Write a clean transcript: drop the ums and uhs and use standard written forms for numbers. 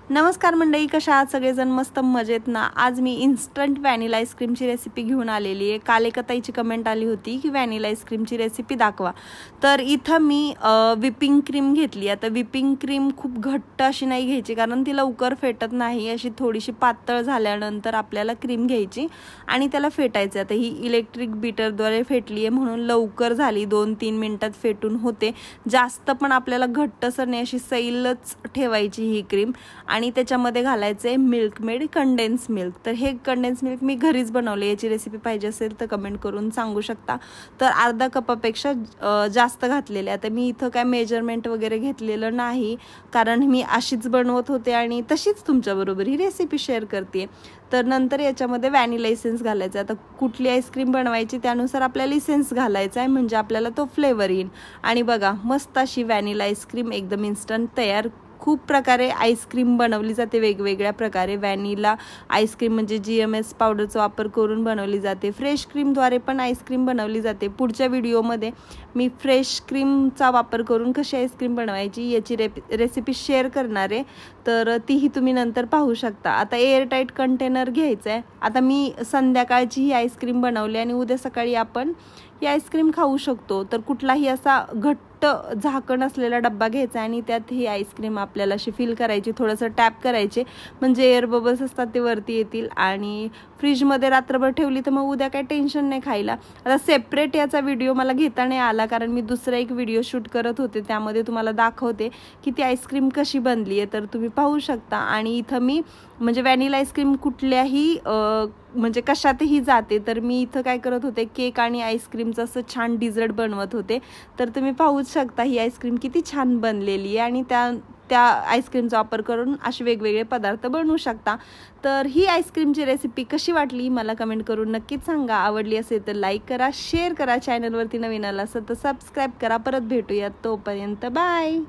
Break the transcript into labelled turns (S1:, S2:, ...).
S1: नमस्कार मंडळी, कशा आहात सगळेजण? मस्त मजेत ना? आज मी इन्स्टंट व्हॅनिला आईस्क्रीमची रेसिपी घेऊन आलेली आहे। काल एका ताईची कमेंट आली होती की व्हॅनिला आईस्क्रीमची रेसिपी दाखवा, तर इथं मी व्हिपिंग क्रीम घेतली। आता व्हिपिंग क्रीम खूप घट्ट अशी नाही घ्यायची, कारण ती लवकर फेटत नाही। अशी थोडीशी पातळ झाल्यानंतर आपल्याला क्रीम घ्यायची आणि त्याला फेटायचं। आता ही इलेक्ट्रिक बीटरद्वारे फेटली आहे म्हणून लवकर झाली, 2-3 मिनिटात फेटून होते। जास्त पण आपल्याला घट्टसर नाही, अशी सैलच ठेवायची ही क्रीम। आणि त्याच्यामध्ये घालायचे मिल्क मेड कंडेन्स मिल्क। तर हे कंडेन्स मिल्क मी घरीच बनवले, याची रेसिपी पाहिजे असेल तर कमेंट करून सांगू शकता। तर अर्धा कपापेक्षा जास्त घातलेले। आता मी इथं काय मेजरमेंट वगैरे घेतलेलं नाही, कारण मी अशीच बनवत होते आणि तशीच तुमच्याबरोबर ही रेसिपी शेअर करते। तर नंतर याच्यामध्ये व्हॅनिला इसेन्स घालायचा। आता कुठली आईस्क्रीम बनवायची त्यानुसार आपल्याला इसेन्स घालायचा आहे, म्हणजे आपल्याला तो फ्लेवर येईल। आणि बघा, मस्त अशी व्हॅनिला आईस्क्रीम एकदम इन्स्टंट तयार। खूप प्रकारे आईस्क्रीम बनवली जाते, वेगवेगळ्या प्रकारे। व्हॅनिला आईस्क्रीम म्हणजे GMS पावडरचा वापर करून बनवली जाते। फ्रेश क्रीमद्वारे पण आईस्क्रीम बनवली जाते। पुढच्या व्हिडिओमध्ये मी फ्रेश क्रीमचा वापर करून कशी आईस्क्रीम बनवायची याची रेसिपी शेअर करणार आहे, तर तीही तुम्ही नंतर पाहू शकता। आता एअरटाईट कंटेनर घ्यायचं आहे। आता मी संध्याकाळची ही आईस्क्रीम बनवली आणि उद्या सकाळी आपण ही आईस्क्रीम खाऊ शकतो। तर कुठलाही असा घट्ट झाकण असलेला डब्बा घ्यायचा आणि त्यात ही आईस्क्रीम आपल्याला अशी फिल करायची, थोडंसं टॅप करायचे, म्हणजे एअर बबल्स असतात ते वरती येतील। आणि फ्रीजमध्ये रात्रभर ठेवली तर मग उद्या काही टेन्शन नाही खायला। आता सेपरेट याचा व्हिडिओ मला घेता नाही आला, कारण मी दुसरा एक व्हिडिओ शूट करत होते, त्यामध्ये तुम्हाला दाखवते की ती आईस्क्रीम कशी बनली आहे, तर तुम्ही पाहू शकता। आणि इथं मी म्हणजे व्हॅनिला आईस्क्रीम कुठल्याही म्हणजे कशातही जाते, तर मी इथं काय करत होते, केक आणि आईस्क्रीमचं असं छान डिझर्ट बनवत होते। तर तुम्ही पाहूच शकता ही आईस्क्रीम किती छान बनलेली आहे आणि त्या आईस्क्रीमचा वापर करून असे वेगवेगळे पदार्थ बनवू शकता। तर ही आईस्क्रीमची रेसिपी कशी वाटली मला कमेंट करून नक्कीच सांगा। आवडली असेल तर लाईक करा, शेअर करा, चॅनलवरती नवीन आला असेल तर सबस्क्राईब करा। परत भेटूयात, तोपर्यंत बाय।